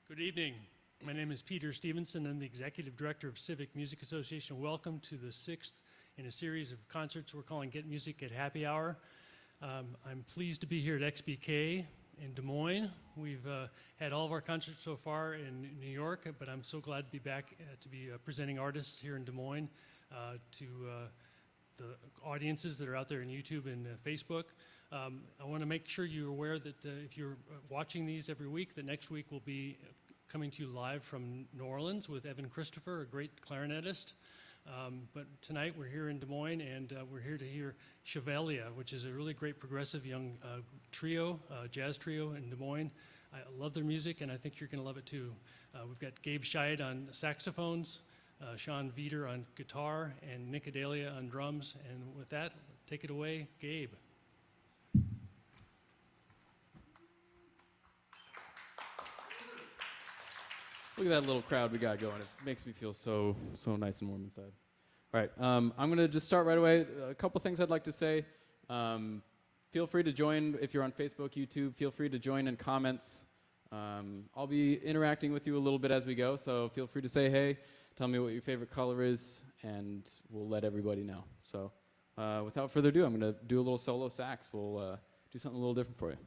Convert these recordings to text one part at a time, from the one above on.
Good evening. My name is Peter Stevenson. I'm the Executive Director of Civic Music Association. Welcome to the sixth in a series of concerts we're calling Get Music at Happy Hour. I'm pleased to be here at XBK in Des Moines. We've had all of our concerts so far in New York, but I'm so glad to be back to be presenting artists here in Des Moines to the audiences that are out there on YouTube and Facebook. I want to make sure you're aware that if you're watching these every week, that next week we'll be coming to you live from New Orleans with Evan Christopher, a great clarinetist. But tonight we're here in Des Moines, and we're here to hear Shevelia, which is a really great progressive young trio, jazz trio in Des Moines. I love their music, and I think you're going to love it too. We've got Gabe Scheid on saxophones, Sean Veeder on guitar, and Nick Adelia on drums. And with that, take it away, Gabe. Look at that little crowd we got going. It makes me feel so nice and warm inside. All right, I'm going to just start right away. A couple things I'd like to say. Feel free to join if you're on Facebook, YouTube. Feel free to join in comments. I'll be interacting with you a little bit as we go, so feel free to say hey, tell me what your favorite color is, and we'll let everybody know. So without further ado, I'm going to do a little solo sax. We'll do something a little different for you.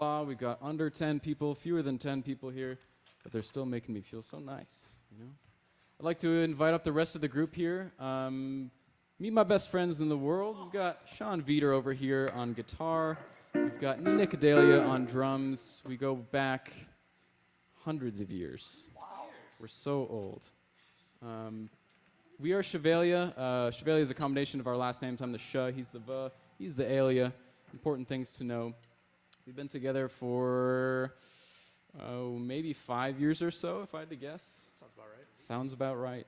spa. We've got under 10 people, fewer than 10 people here, but they're still making me feel so nice, you know? I'd like to invite up the rest of the group here. Meet my best friends in the world. We've got Sean Veeder over here on guitar. We've got Nick Adalia on drums. We go back hundreds of years. Wow. We're so old. We are Shevelia. Shevelia is a combination of our last names. I'm the Sh, he's the V, he's the Alia. Important things to know. We've been together for maybe 5 years or so, if I had to guess. Sounds about right. Sounds about right.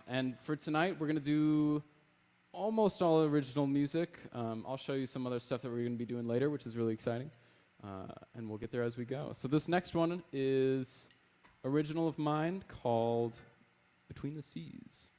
And for tonight, we're going to do almost all original music. I'll show you some other stuff that we're going to be doing later, which is really exciting. And we'll get there as we go. So this next one is original of mine called Between the Seas.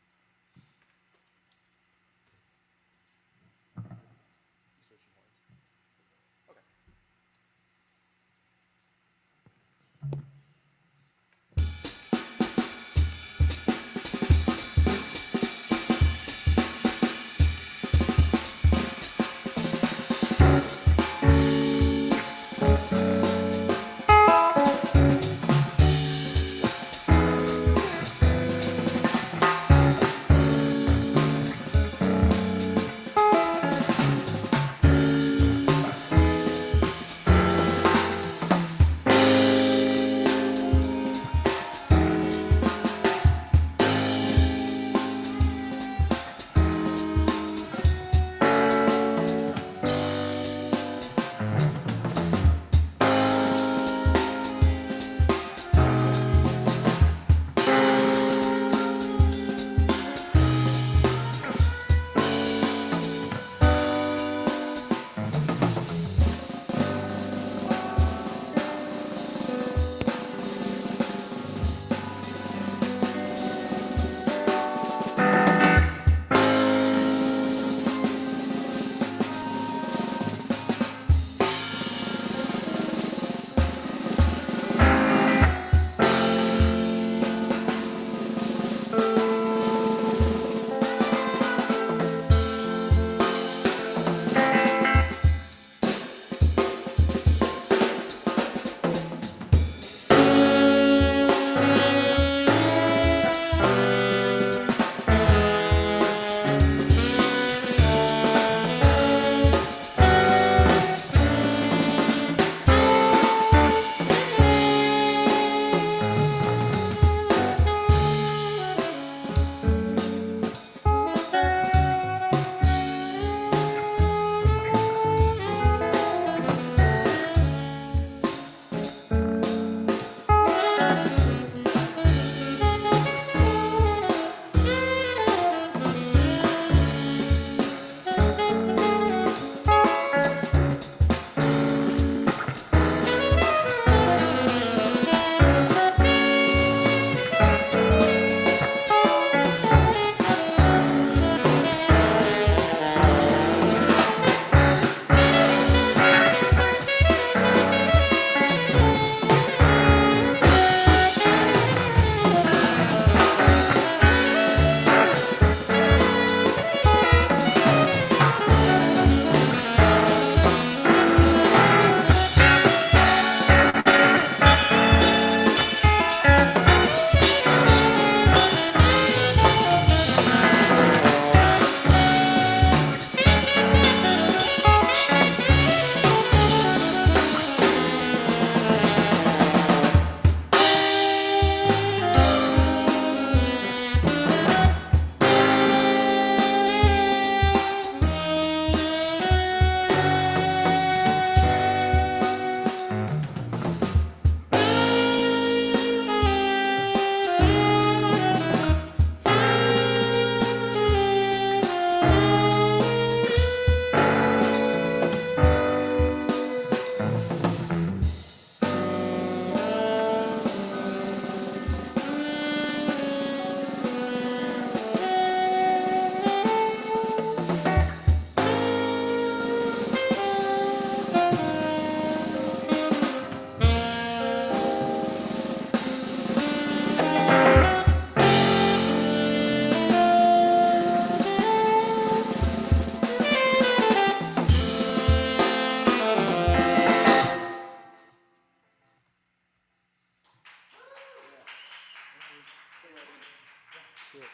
do it.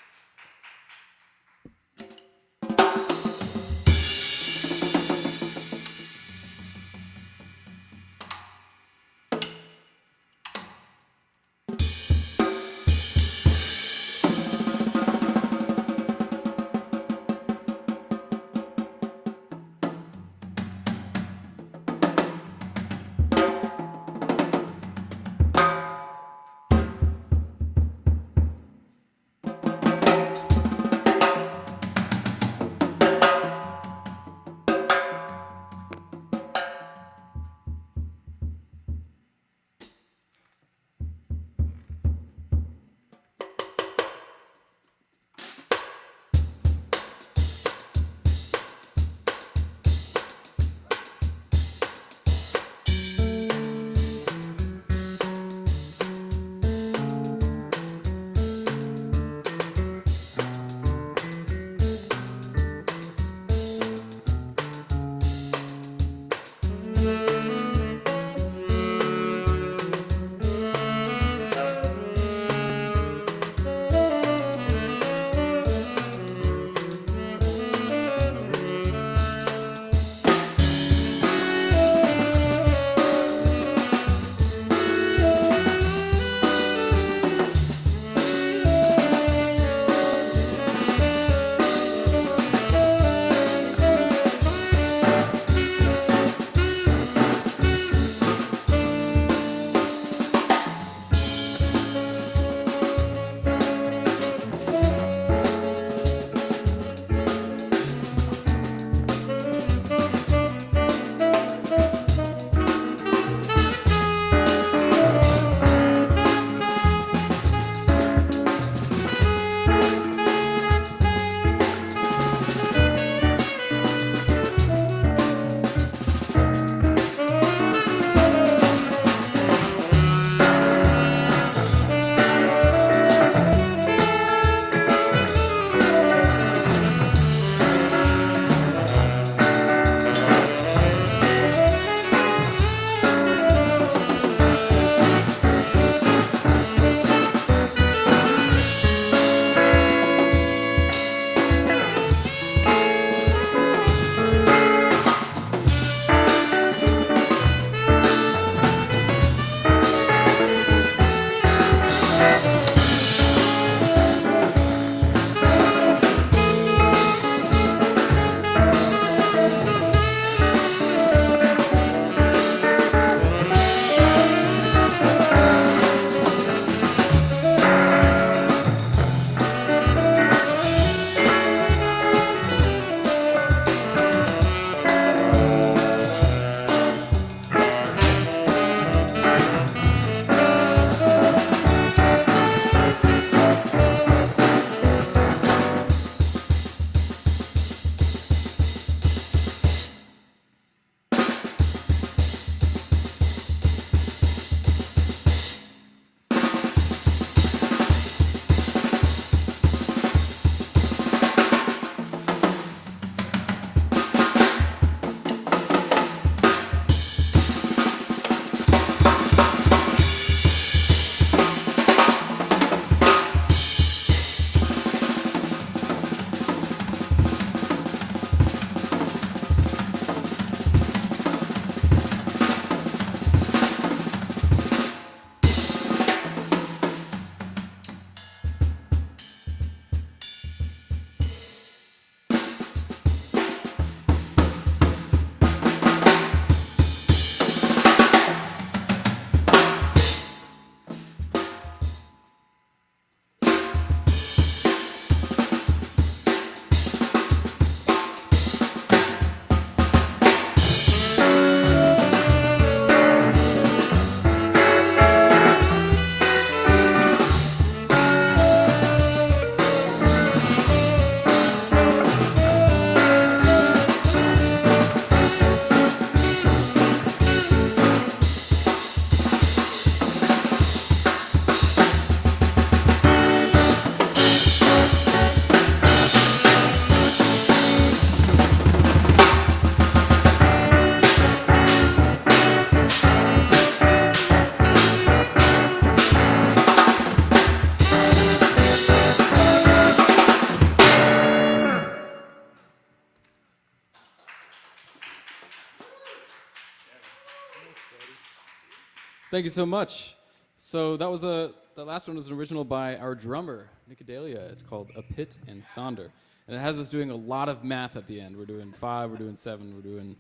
Thank you so much. So that was the last one was an original by our drummer, Nicodelia. It's called A Pit and Sonder. And it has us doing a lot of math at the end. We're doing 5, we're doing 7, we're doing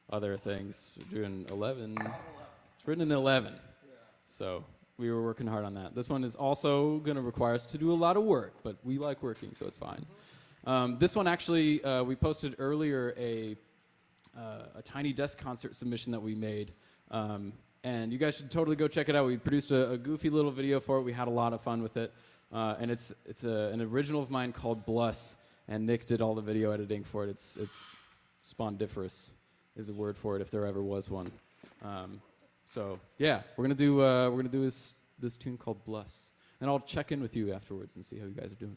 other things. We're doing 11. It's written in 11. So we were working hard on that. This one is also going to require us to do a lot of work, but we like working, so it's fine. This one actually, we posted earlier a Tiny Desk concert submission that we made. And you guys should totally go check it out. We produced a goofy little video for it. We had a lot of fun with it. And it's an original of mine called Bless. And Nick did all the video editing for it. It's spondiferous is a word for it if there ever was one. So yeah, we're gonna do this tune called Bless. And I'll check in with you afterwards and see how you guys are doing.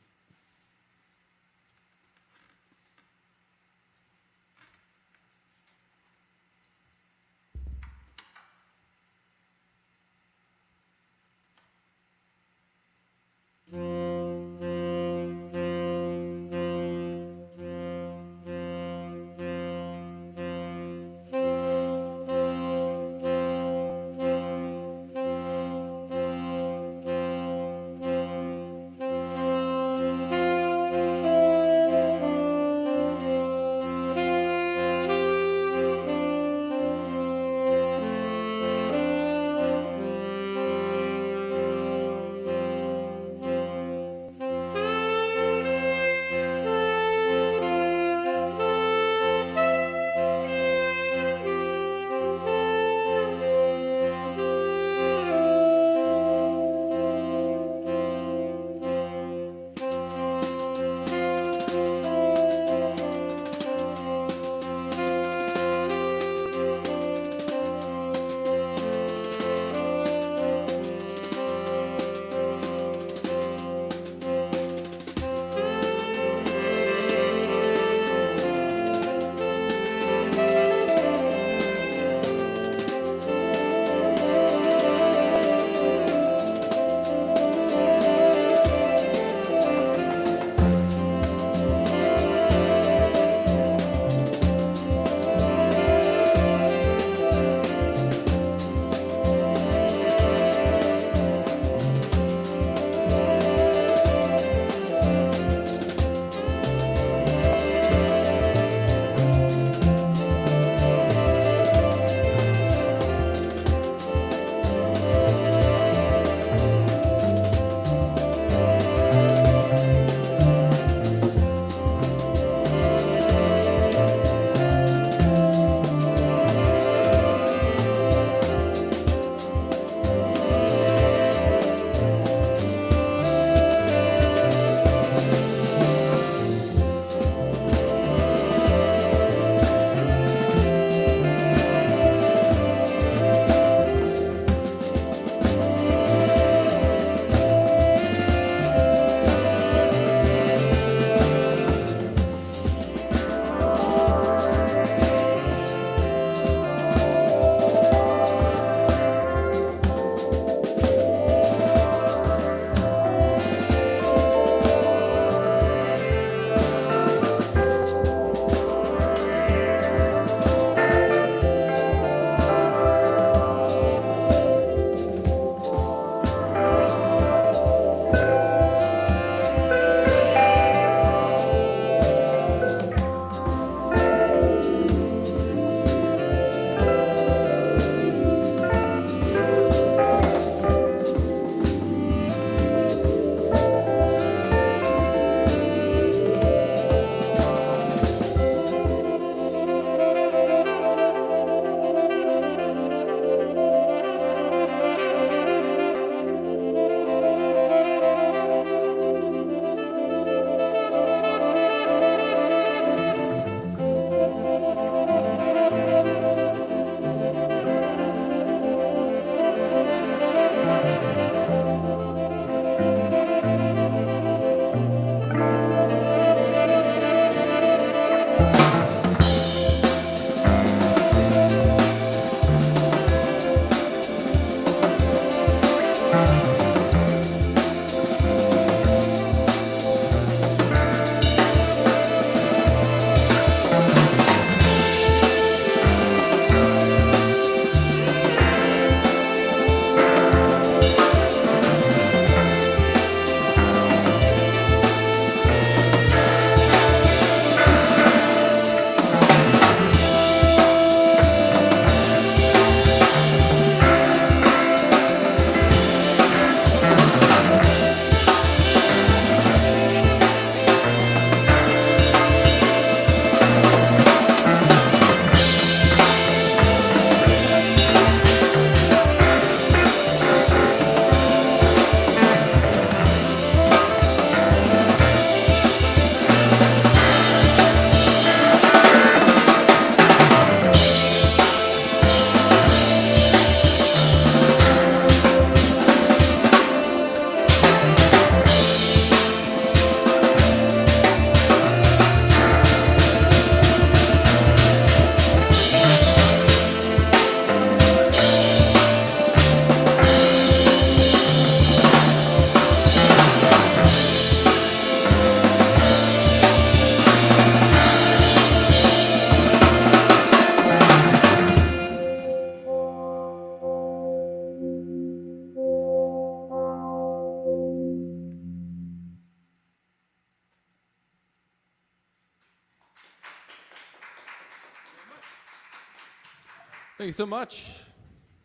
Thank you so much.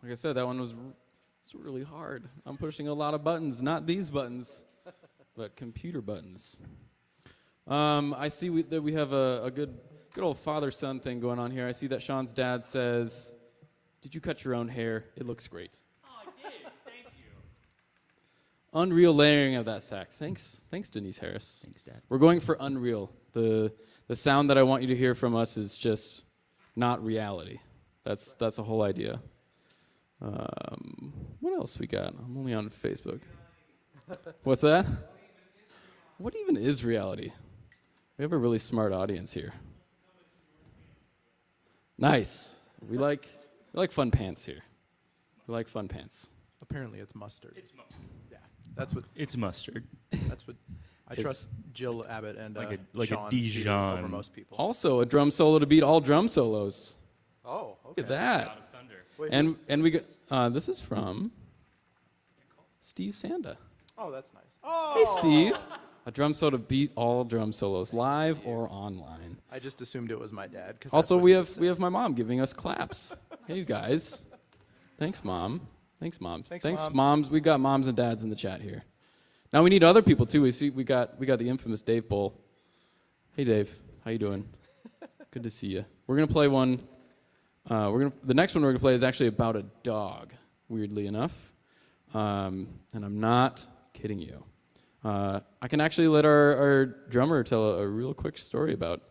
Like I said, that one was it's really hard. I'm pushing a lot of buttons, not these buttons, but computer buttons. I see that we have a good old father-son thing going on here. I see that Sean's dad says, "Did you cut your own hair? It looks great." Oh, I did. Thank you. Unreal layering of that sax. Thanks, Denise Harris. Thanks, Dad. We're going for unreal. The sound that I want you to hear from us is just not reality. That's the whole idea. What else we got? I'm only on Facebook. What's that? What even is reality? We have a really smart audience here. Nice. We like fun pants here. We like fun pants. Apparently, it's mustard. It's Yeah, that's what. It's mustard. That's what. I trust Jill Abbott and like a Sean Peter Dijon. over most people. Also, a drum solo to beat all drum solos. Oh, okay. Look at that. God of thunder. Wait, And we got this is from Steve Sanda. oh, that's nice. Oh, Hey, Steve. A drum solo to beat all drum solos, live or online. I just assumed it was my dad. 'Cause Also, that's what we have my mom giving us claps. Hey, you guys. Thanks, Mom. Thanks, Thanks, Mom. moms. We got moms and dads in the chat here. Now we need other people too. We got the infamous Dave Bull. Hey, Dave. How you doing? Good to see you. We're gonna play one. The next one we're gonna play is actually about a dog. Weirdly enough, and I'm not kidding you. I can actually let our drummer tell a real quick story about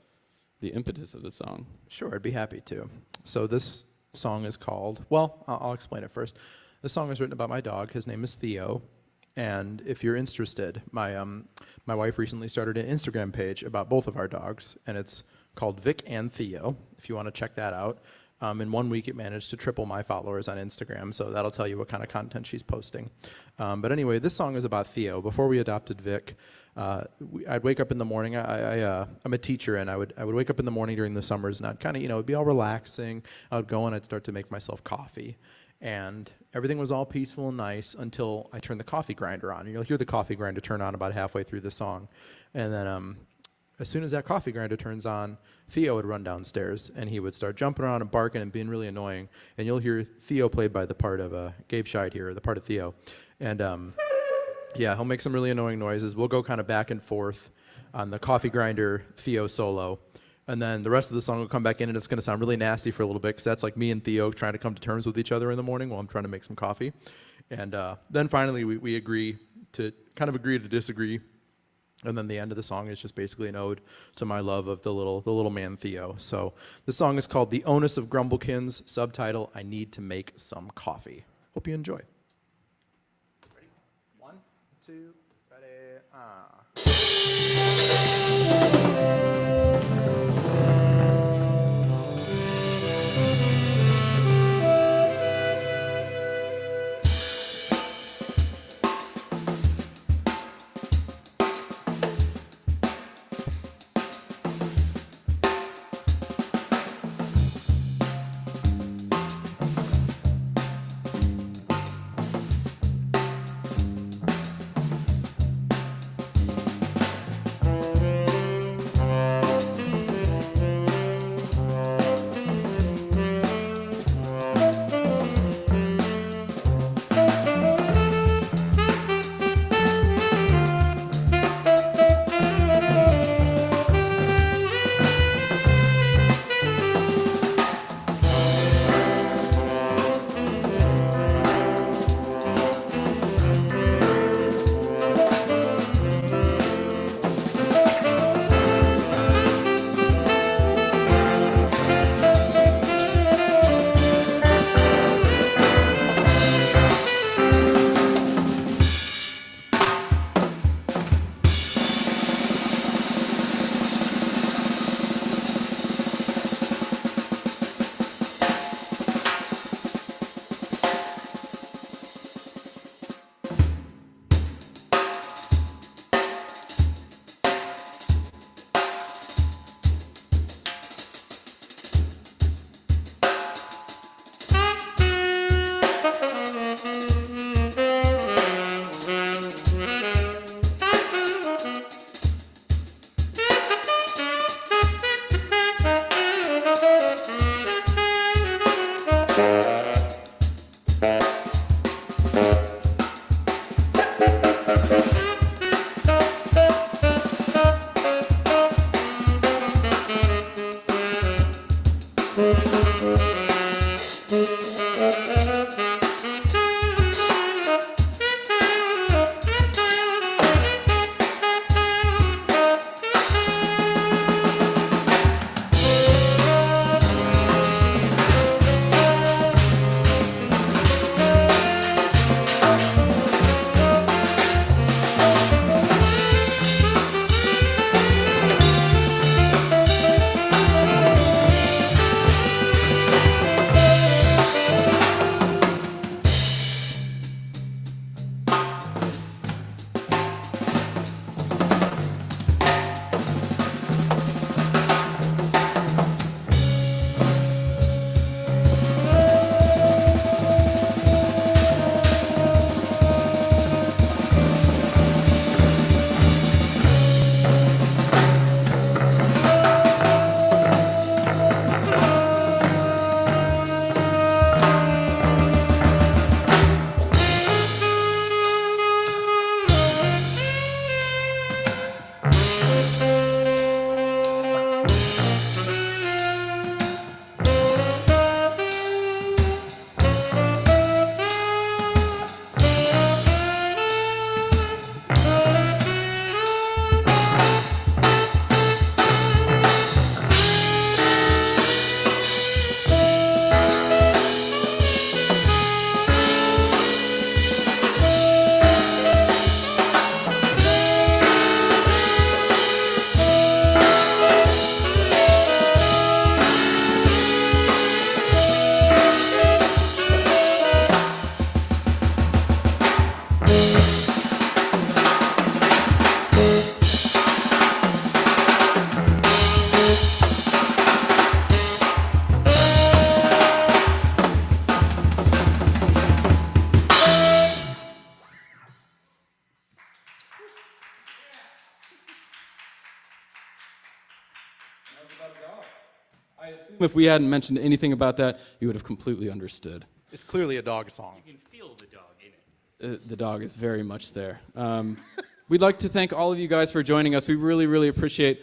the impetus of the song. Sure, I'd be happy to. So this song is called, well, I'll explain it first. This song is written about my dog. His name is Theo. And if you're interested, my wife recently started an Instagram page about both of our dogs, and it's called Vic and Theo, if you want to check that out. In 1 week, it managed to triple my followers on Instagram, so that'll tell you what kind of content she's posting. But anyway, this song is about Theo. Before we adopted Vic, I'd wake up in the morning. I'm a teacher, and I would wake up in the morning during the summers, and I'd kind of, it'd be all relaxing. I would go and I'd start to make myself coffee, and everything was all peaceful and nice until I turned the coffee grinder on. And you'll hear the coffee grinder turn on about halfway through the song, and then as soon as that coffee grinder turns on, Theo would run downstairs, and he would start jumping around and barking and being really annoying. And you'll hear Theo played by the part of Gabe Scheid here, the part of Theo. And yeah, he'll make some really annoying noises. We'll go kind of back and forth on the coffee grinder Theo solo. And then the rest of the song will come back in, and it's going to sound really nasty for a little bit, because that's like me and Theo trying to come to terms with each other in the morning while I'm trying to make some coffee. And then finally we agree to disagree. And then the end of the song is just basically an ode to my love of the little man Theo. So the song is called "The Onus of Grumblekins," subtitle, "I Need to Make Some Coffee." Hope you enjoy. Ready? 1, 2, ready, I assume if we hadn't mentioned anything about that, you would have completely understood. It's clearly a dog song. You can feel the dog in it. The dog is very much there. We'd like to thank all of you guys for joining us. We really, really appreciate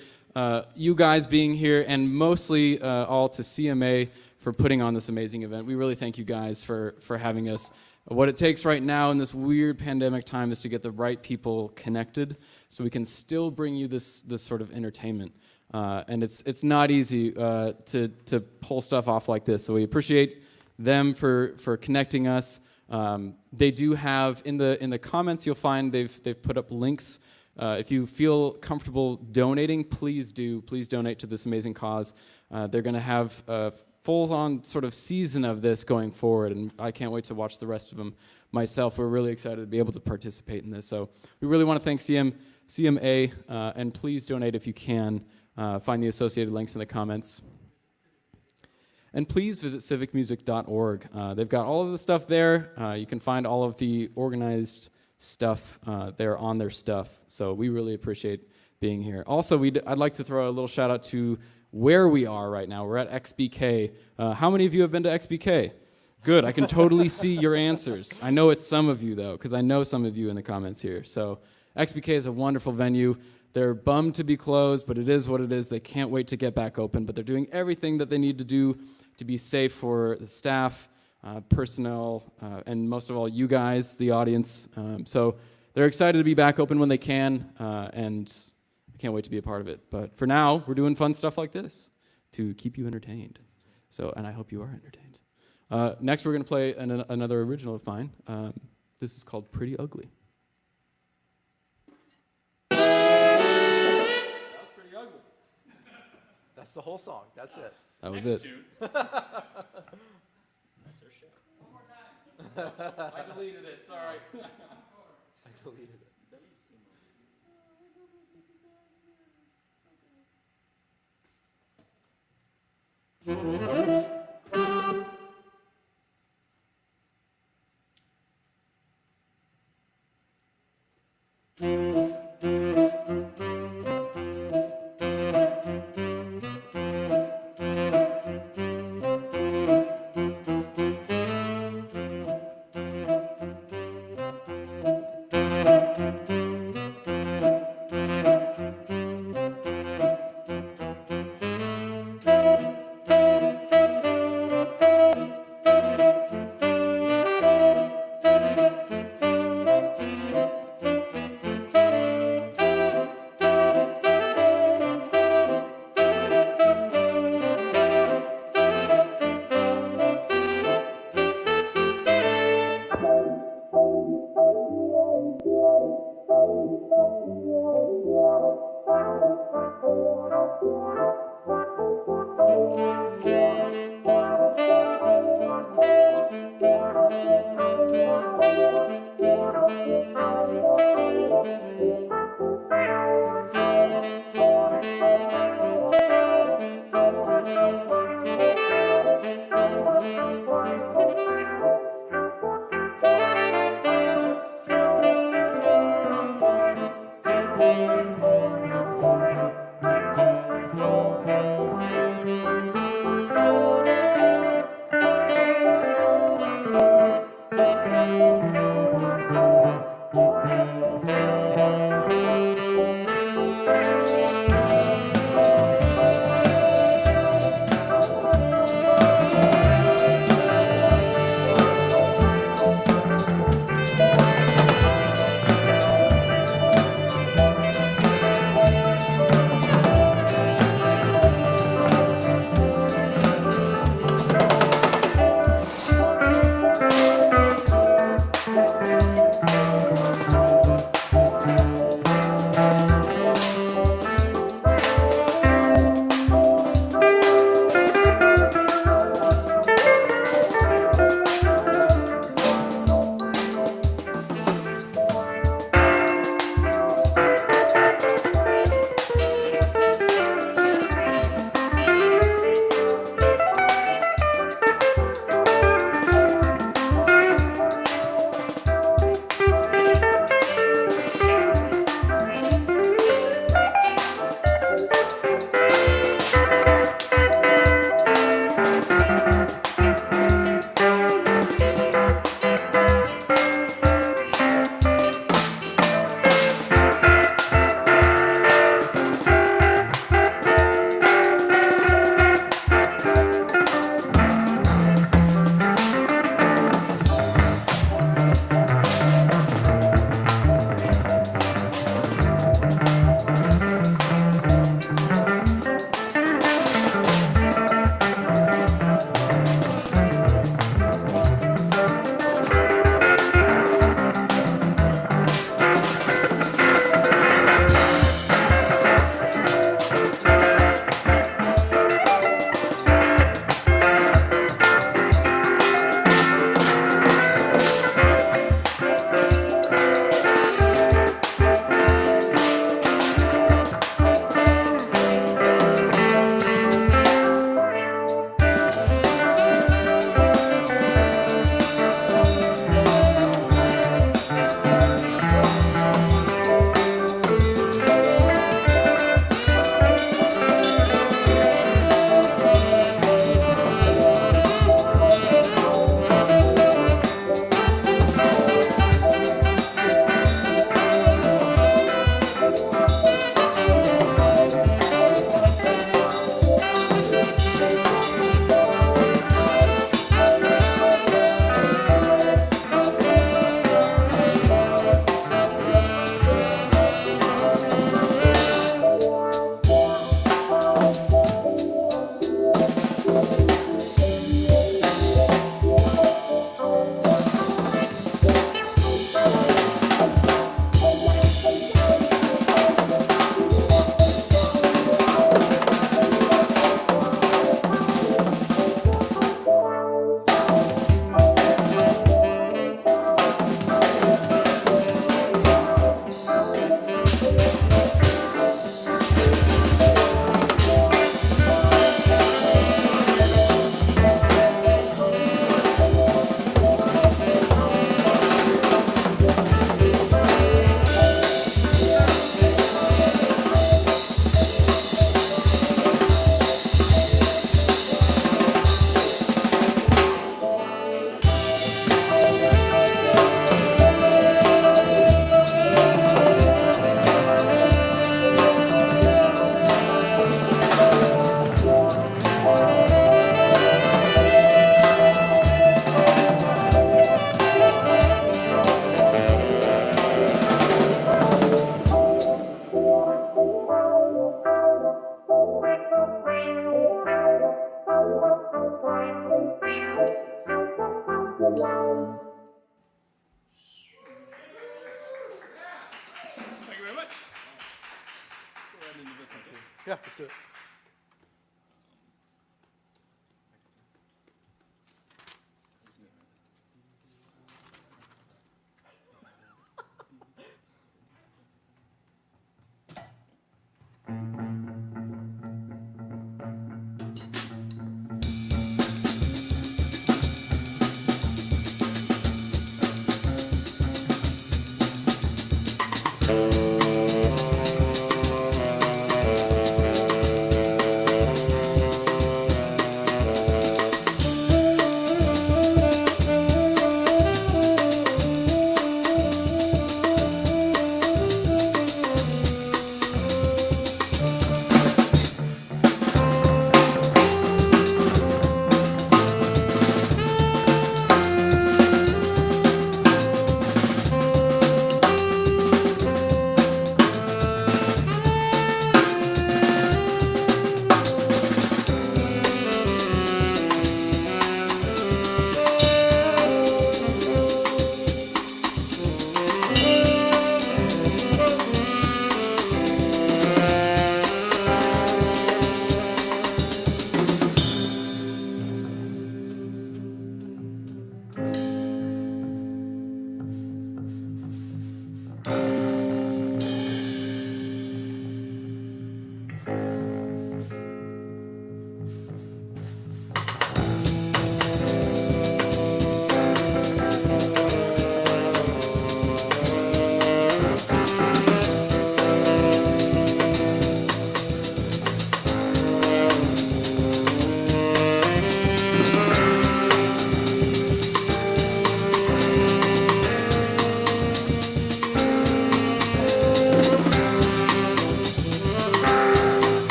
you guys being here, and mostly all to CMA for putting on this amazing event. We really thank you guys for having us. What it takes right now in this weird pandemic time is to get the right people connected so we can still bring you this sort of entertainment. And it's not easy to pull stuff off like this. So we appreciate them for connecting us. They do have in the comments you'll find they've put up links. If you feel comfortable donating, please donate to this amazing cause. They're going to have a full-on sort of season of this going forward, and I can't wait to watch the rest of them myself. We're really excited to be able to participate in this. So we really want to thank CMA, and please donate if you can. Find the associated links in the comments. And please visit civicmusic.org. They've got all of the stuff there. You can find all of the organized stuff there on their stuff. So we really appreciate being here. Also, I'd like to throw a little shout out to where we are right now. We're at XBK. How many of you have been to XBK? Good, I can totally see your answers. I know it's some of you, though, because I know some of you in the comments here. So XBK is a wonderful venue. They're bummed to be closed, but it is what it is. They can't wait to get back open, but they're doing everything that they need to do to be safe for the staff, personnel, and most of all, you guys, the audience. So they're excited to be back open when they can, and I can't wait to be a part of it. But for now, we're doing fun stuff like this to keep you entertained. So, and I hope you are entertained. Next, we're going to play another original of mine. This is called Pretty Ugly. That's the whole song. That's it. That was Next it. tune. That's our show. One more time. I deleted it, sorry. I deleted it. Yeah, let's do it.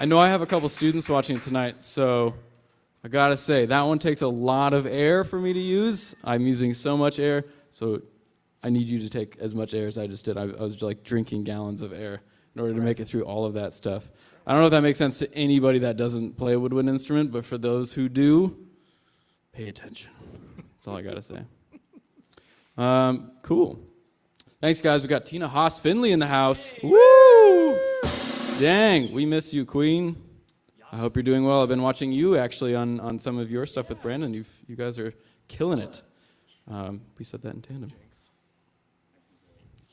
I know I have a couple students watching tonight, so I gotta say, that one takes a lot of air for me to use. I'm using so much air, so I need you to take as much air as I just did. I was like drinking gallons of air in order to make it through all of that stuff. I don't know if that makes sense to anybody that doesn't play a woodwind instrument, but for those who do, pay attention. That's all I gotta say. Cool. Thanks, guys. We got Tina Haas-Finley in the house. Woo! Dang, we miss you, Queen. I hope you're doing well. I've been watching you actually on some of your stuff with Brandon. You guys are killing it. We said that in tandem.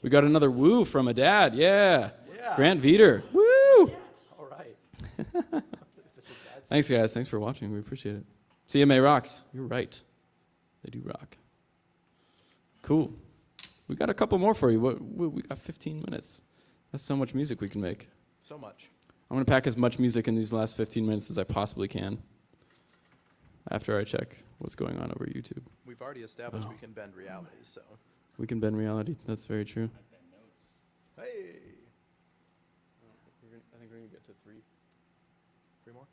We got another woo from a dad. Yeah. Yeah. Grant Veeder. Woo! All right. Thanks, guys. Thanks for watching. We appreciate it. CMA rocks. You're right. They do rock. Cool. We got a couple more for you. We got 15 minutes. That's so much music we can make. So much. I'm going to pack as much music in these last 15 minutes as I possibly can after I check what's going on over YouTube. We've already established we can bend reality, so. We can bend reality. That's very true. Hey. I think we're going to get to 3. 3 more?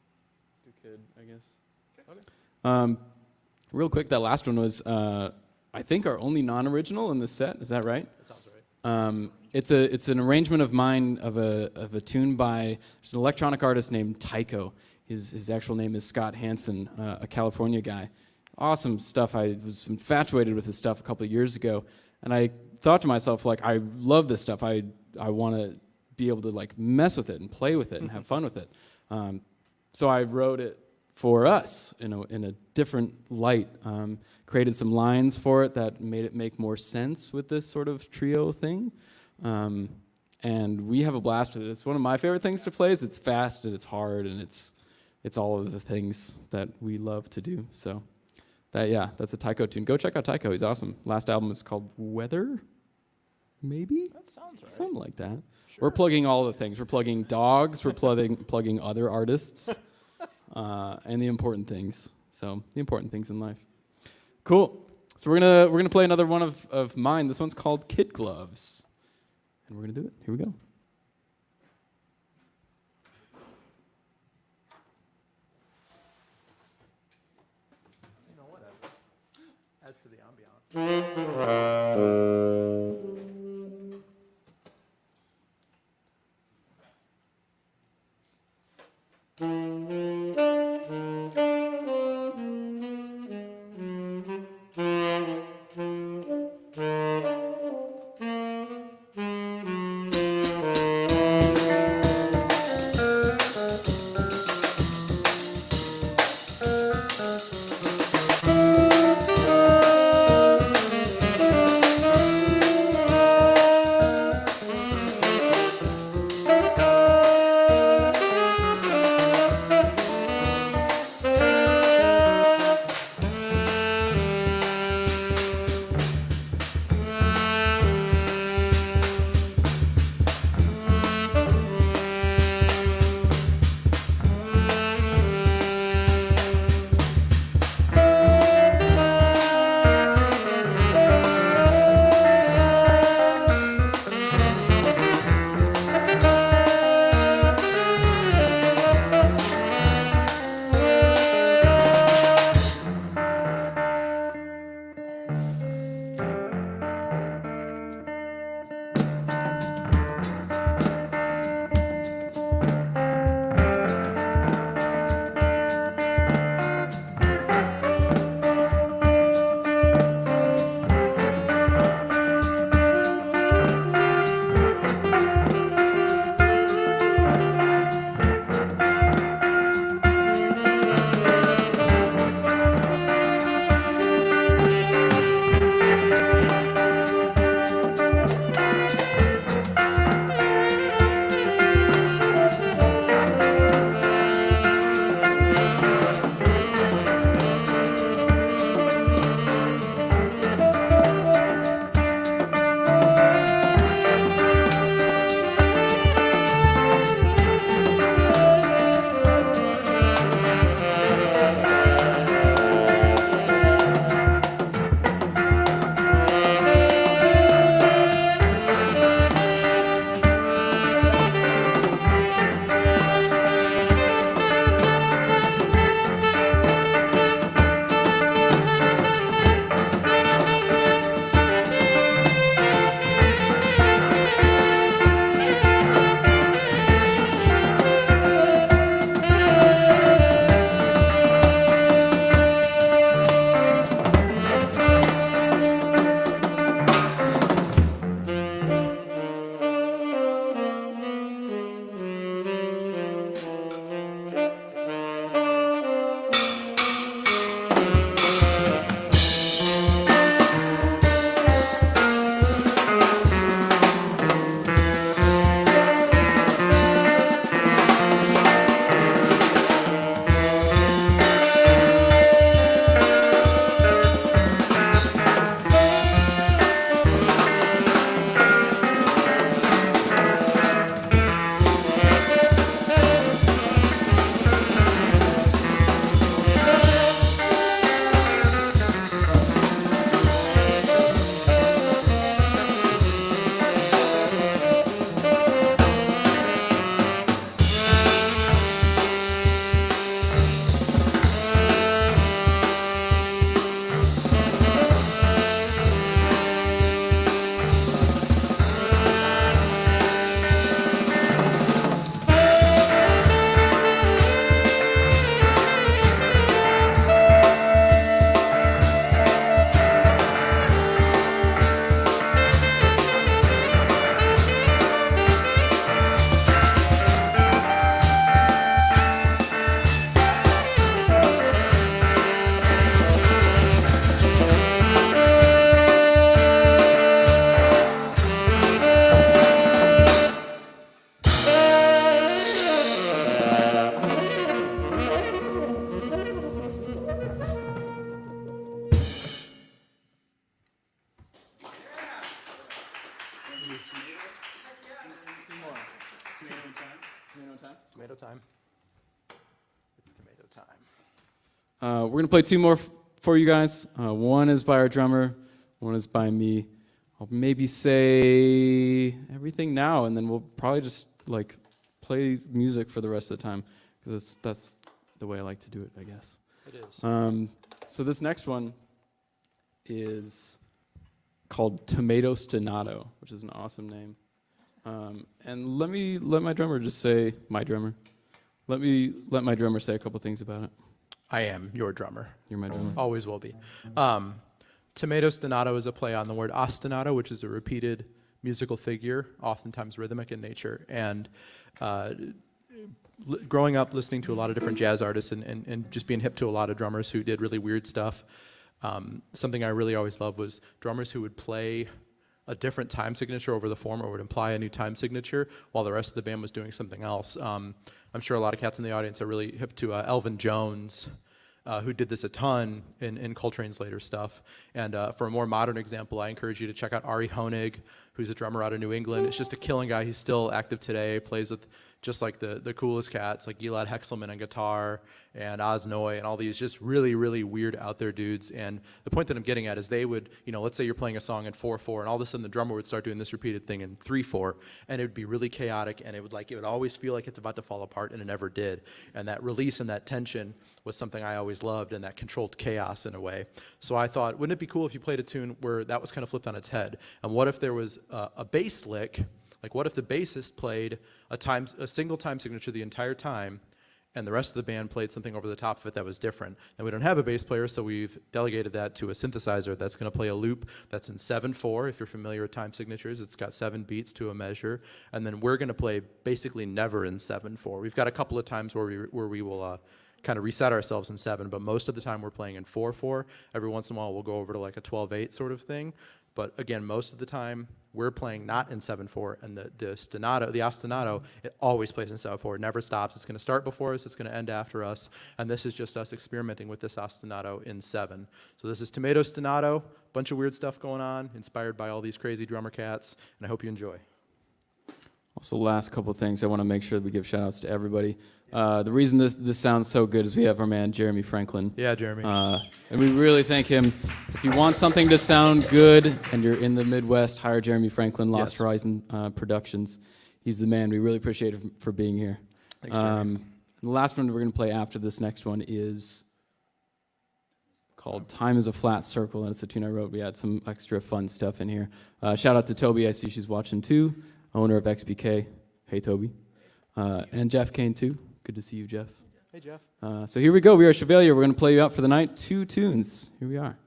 Let's do kid, I guess. Okay. Real quick, that last one was, I think, our only non-original in this set. Is that right? That sounds right. It's an arrangement of mine of a tune by there's an electronic artist named Tycho. His actual name is Scott Hansen, a California guy. Awesome stuff. I was infatuated with his stuff a couple of years ago, and I thought to myself, like, I love this stuff. I want to be able to like mess with it and play with it and have fun with it. So I wrote it for us in a different light. Created some lines for it that made it make more sense with this sort of trio thing. And we have a blast with it. It's one of my favorite things to play. It's fast and it's hard and it's all of the things that we love to do. So that's a Tycho tune. Go check out Tycho. He's awesome. Last album is called Weather, maybe? That sounds right. Something like that. Sure. We're plugging all the things. We're plugging dogs. We're plugging other artists, and the important things. So the important things in life. Cool. So we're gonna play another one of mine. This one's called Kid Gloves, and we're gonna do it. Here we go. You know, whatever. Adds to the ambiance. time. It's tomato time. We're going to play two more for you guys. One is by our drummer, one is by me. I'll maybe say everything now, and then we'll probably just like play music for the rest of the time, because that's the way I like to do it, I guess. It is. So this next one is called Tomato Stonato, which is an awesome name. And let my drummer just say, my drummer. Let my drummer say a couple things about it. I am your drummer. You're my drummer. Always will be. Tomato Stonato is a play on the word ostinato, which is a repeated musical figure, oftentimes rhythmic in nature. And growing up listening to a lot of different jazz artists and just being hip to a lot of drummers who did really weird stuff, something I really always loved was drummers who would play a different time signature over the form, or would imply a new time signature while the rest of the band was doing something else. I'm sure a lot of cats in the audience are really hip to Elvin Jones, who did this a ton in Coltrane's later stuff. And for a more modern example, I encourage you to check out Ari Honig, who's a drummer out of New England. It's just a killing guy. He's still active today, plays with just like the coolest cats, like Gilad Hexelman on guitar, and Oz Noy, and all these just really, really weird out there dudes. And the point that I'm getting at is they would, let's say you're playing a song in 4/4, and all of a sudden the drummer would start doing this repeated thing in 3/4, and it would be really chaotic, and it would always feel like it's about to fall apart, and it never did. And that release and that tension was something I always loved, and that controlled chaos in a way. So I thought, wouldn't it be cool if you played a tune where that was kind of flipped on its head? And what if there was a bass lick? Like, what if the bassist played a single time signature the entire time, and the rest of the band played something over the top of it that was different? And we don't have a bass player, so we've delegated that to a synthesizer that's going to play a loop that's in 7/4. If you're familiar with time signatures, it's got 7 beats to a measure. And then we're going to play basically never in 7/4. We've got a couple of times where we will kind of reset ourselves in 7, but most of the time we're playing in 4/4. Every once in a while we'll go over to like a 12/8 sort of thing. But again, most of the time we're playing not in 7/4, and the ostinato, it always plays in 7/4. It never stops. It's going to start before us. It's going to end after us. And this is just us experimenting with this ostinato in 7. So this is Tomato Stonato. Bunch of weird stuff going on, inspired by all these crazy drummer cats. And I hope you enjoy. Also, last couple of things, I want to make sure that we give shout outs to everybody. The reason this sounds so good is we have our man Jeremy Franklin. Yeah, Jeremy. And we really thank him. If you want something to sound good and you're in the Midwest, hire Jeremy Franklin, Lost Yes. Horizon Productions. He's the man. We really appreciate him for being here. Thanks, Jeremy. The last one we're going to play after this next one is called Time is a Flat Circle, and it's a tune I wrote. We had some extra fun stuff in here. Shout out to Toby. I see she's watching too, owner of XBK. Hey, Toby. And Jeff Kane too. Good to see you, Jeff. Hey, Jeff. So here we go. We are Shevelia. We're going to play you out for the night. 2 tunes. Here we are.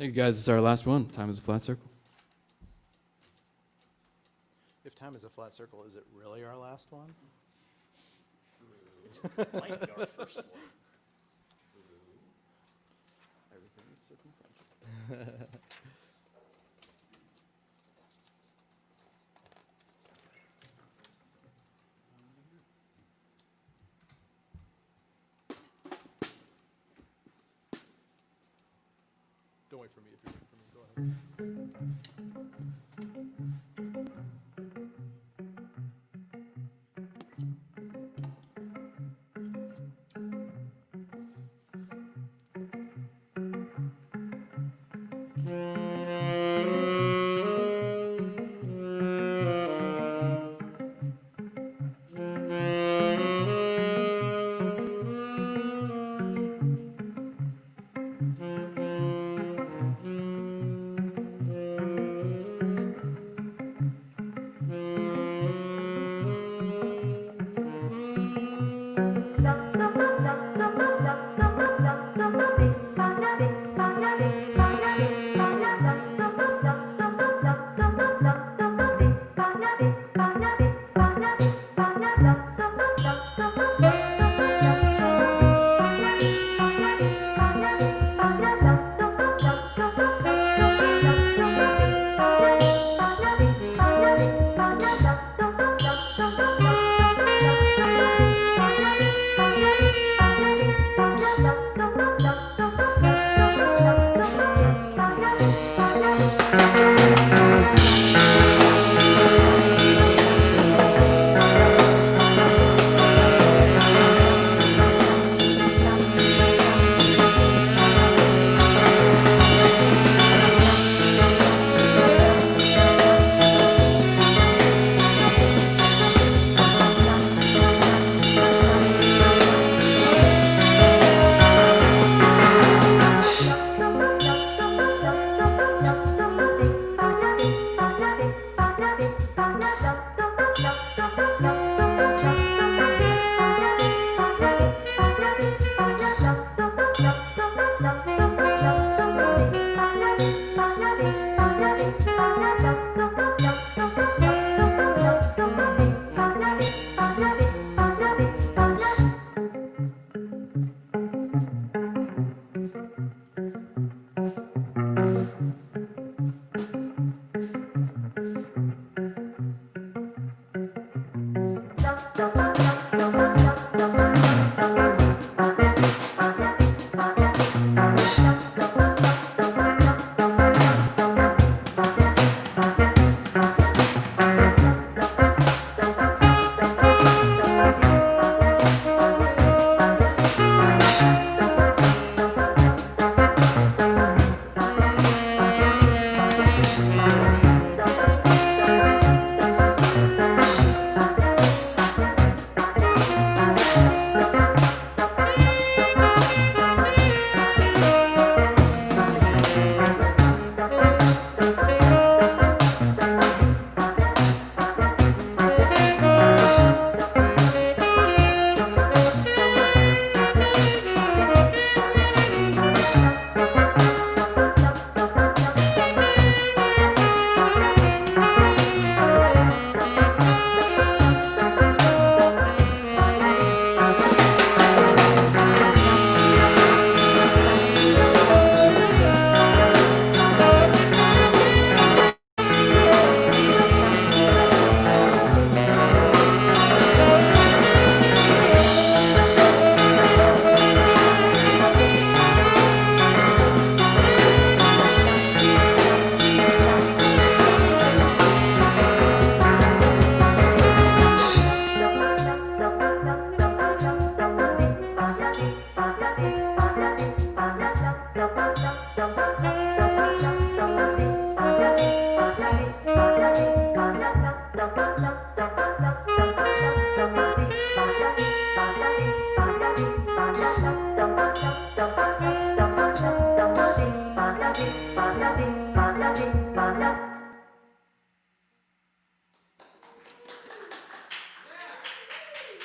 Thank you guys. This is our last one. Time is a flat circle. If time is a flat circle, is it really our last one? Might be our first one. Everything is circumferential. Don't wait for me if you're waiting for me. Go ahead.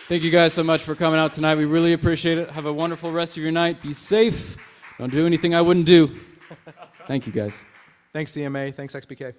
Thank you guys so much for coming out tonight. We really appreciate it. Have a wonderful rest of your night. Be safe. Don't do anything I wouldn't do. Thank you, guys. Thanks, CMA. Thanks, XBK.